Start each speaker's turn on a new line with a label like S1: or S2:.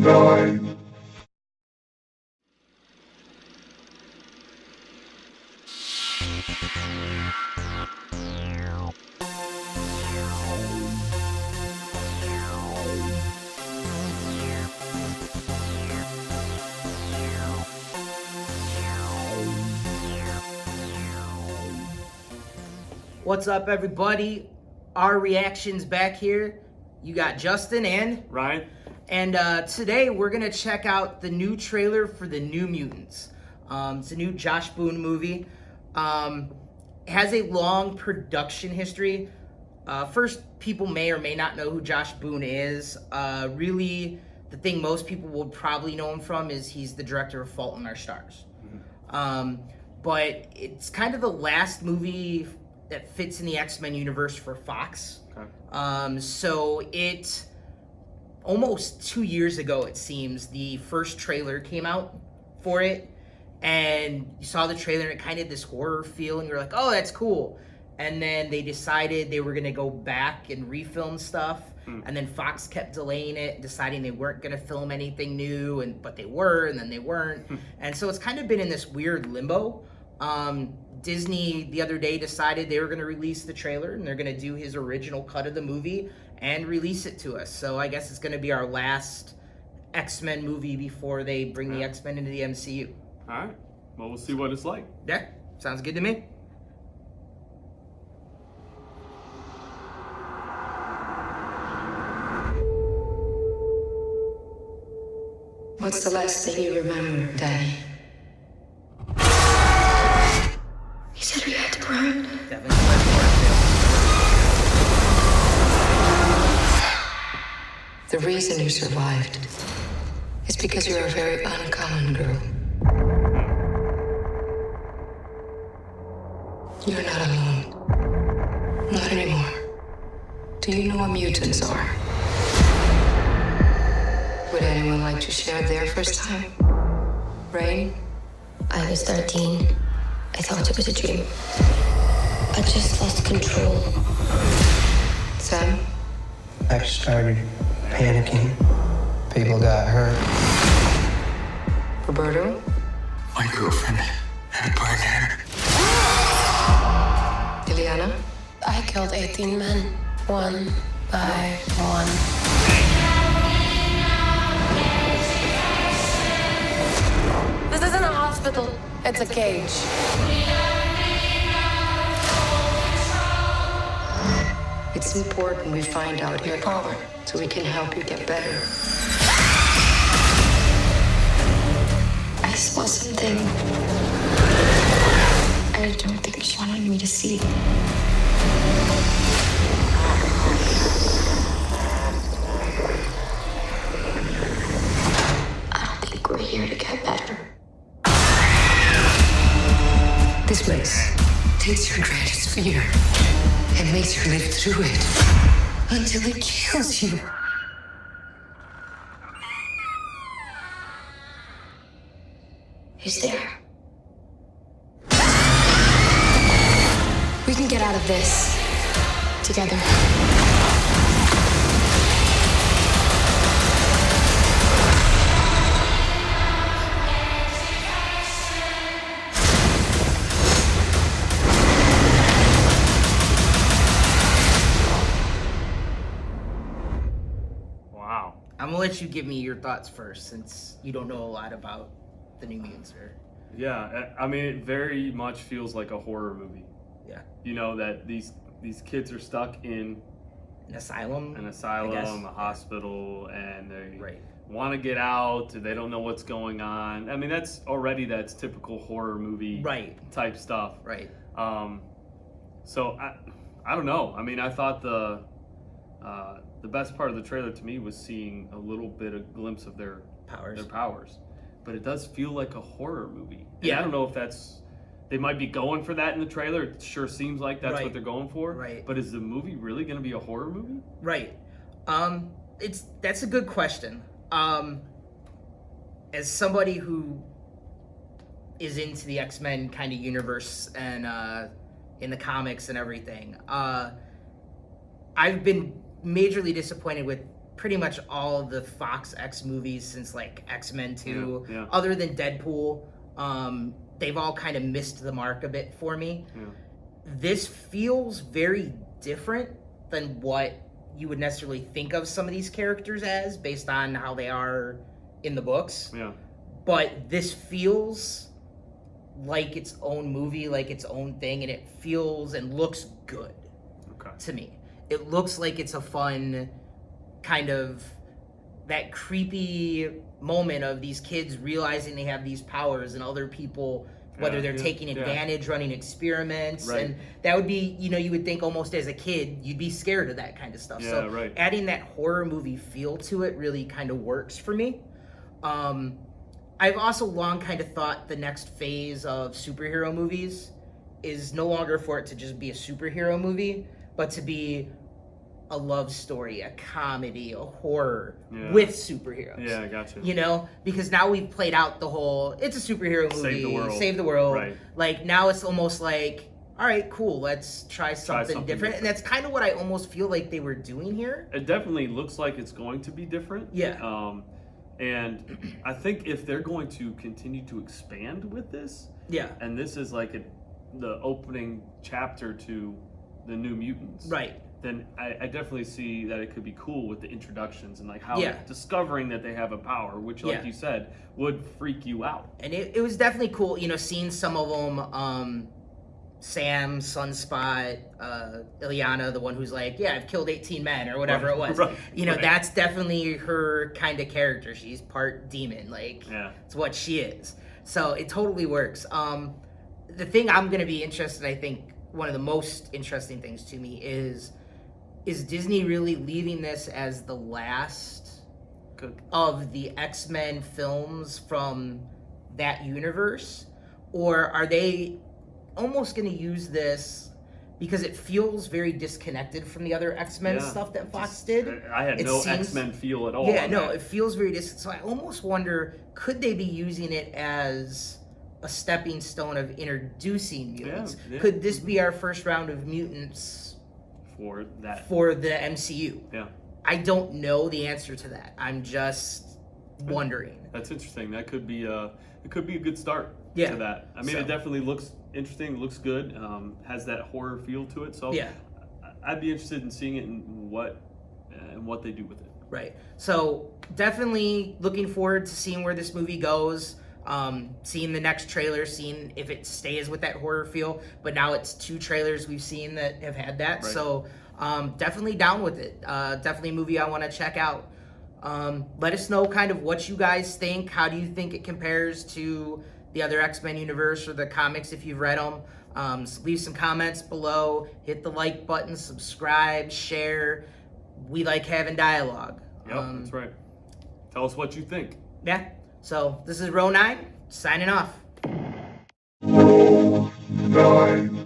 S1: enjoy.
S2: What's up, everybody? R09Reactions back here. You got Justin and
S3: Ryan.
S2: And today we're gonna check out the new trailer for the New Mutants. It's a new Josh Boone movie. It has a long production history. First, people may or may not know who Josh Boone is. Really, the thing most people will probably know him from is he's the director of Fault in Our Stars. But it's kind of the last movie that fits in the X-Men universe for Fox.
S3: Okay.
S2: So it almost 2 years ago, it seems, the first trailer came out for it, and you saw the trailer and it kind of had this horror feel, and you're like, oh, that's cool. And then they decided they were gonna go back and refilm stuff, and then Fox kept delaying it, deciding they weren't gonna film anything new, but they were, and then they weren't. And so it's kind of been in this weird limbo. Disney the other day decided they were going to release the trailer, and they're going to do his original cut of the movie and release it to us. So I guess it's going to be our last X-Men movie before they bring the X-Men into the MCU.
S3: All right. Well, we'll see what it's like.
S2: Yeah, sounds good to me.
S4: What's the last thing you remember, Danny? You said we had to run. The reason you survived is because you're a very uncommon girl. You're not alone. Not anymore. Do you know what mutants are? Would anyone like to share their first time? Rain?
S5: I was 13. I thought it was a dream. I just lost control.
S4: Sam?
S6: I started panicking. People got hurt.
S4: Roberto?
S6: My girlfriend had a partner.
S4: Ileana?
S5: I killed 18 men, one by one. This isn't a hospital, it's a cage.
S4: It's important we find out your power so we can help you get better.
S5: I saw something I don't think she wanted me to see. I don't think we're here to get better.
S4: This place takes your greatest fear and makes you live through it until it kills you.
S5: Who's there? We can get out of this together.
S3: Wow.
S2: I'm gonna let you give me your thoughts first, since you don't know a lot about the New Mutants.
S3: Yeah, I mean, it very much feels like a horror movie.
S2: Yeah.
S3: You know, that these kids are stuck in
S2: An asylum,
S3: a
S2: I guess.
S3: hospital, and they
S2: Right.
S3: want to get out. They don't know what's going on. I mean, that's typical horror movie
S2: Right.
S3: type stuff.
S2: Right.
S3: So I don't know. I mean, I thought the best part of the trailer to me was seeing a little bit of glimpse of their powers. But it does feel like a horror movie. And
S2: Yeah.
S3: I don't know if they might be going for that in the trailer. It sure seems like that's
S2: Right.
S3: what they're going for.
S2: Right.
S3: But is the movie really going to be a horror movie?
S2: Right. That's a good question. As somebody who is into the X-Men kind of universe and in the comics and everything, I've been majorly disappointed with pretty much all of the Fox X movies since like X-Men 2,
S3: Yeah.
S2: other than Deadpool. They've all kind of missed the mark a bit for me.
S3: Yeah.
S2: This feels very different than what you would necessarily think of some of these characters as based on how they are in the books.
S3: Yeah.
S2: But this feels like its own movie, like its own thing, and it feels and looks good to me. It looks like it's a fun kind of that creepy moment of these kids realizing they have these powers and other people, whether they're taking advantage, running experiments, and that would be, you know, you would think almost as a kid you'd be scared of that kind of stuff. So adding that horror movie feel to it really kind of works for me. I've also long kind of thought the next phase of superhero movies is no longer for it to just be a superhero movie, but to be a love story, a comedy, a horror with superheroes.
S3: Yeah, I got you.
S2: You know, because now we've played out the whole, it's a superhero movie, save the world.
S3: Right.
S2: Like now it's almost like, all right, cool, let's try something different. And that's kind of what I almost feel like they were doing here.
S3: It definitely looks like it's going to be different.
S2: Yeah.
S3: And I think if they're going to continue to expand with this, and this is like the opening chapter to the New Mutants,
S2: right?
S3: Then I definitely see that it could be cool with the introductions and like how discovering that they have a power, which, like you said, would freak you out.
S2: And it was definitely cool, you know, seeing some of them. Sam, Sunspot, Ileana, the one who's like, yeah, I've killed 18 men or whatever it was. You know, that's definitely her kind of character. She's part demon, like it's what she is. So it totally works. The thing I'm going to be interested, I think one of the most interesting things to me is Disney really leaving this as the last of the X-Men films from that universe? Or are they almost going to use this because it feels very disconnected from the other X-Men stuff that Fox did?
S3: I had no X-Men feel at all.
S2: Yeah, no, it feels very distant. So I almost wonder, could they be using it as a stepping stone of introducing mutants? Could this be our first round of mutants
S3: for
S2: the MCU?
S3: Yeah.
S2: I don't know the answer to that. I'm just wondering.
S3: That's interesting. That could be a good start to that. I mean, it definitely looks interesting, looks good, has that horror feel to it. So I'd be interested in seeing it and what they do with it.
S2: Right. So definitely looking forward to seeing where this movie goes. Seeing the next trailer, seeing if it stays with that horror feel. But now it's 2 trailers we've seen that have had that. Right. So definitely down with it. Definitely a movie I want to check out. Let us know kind of what you guys think. How do you think it compares to the other X-Men universe or the comics if you've read them? Leave some comments below. Hit the like button, subscribe, share. We like having dialogue.
S3: Yep, that's right. Tell us what you think.
S2: Yeah. So this is R09 signing off.
S1: R09.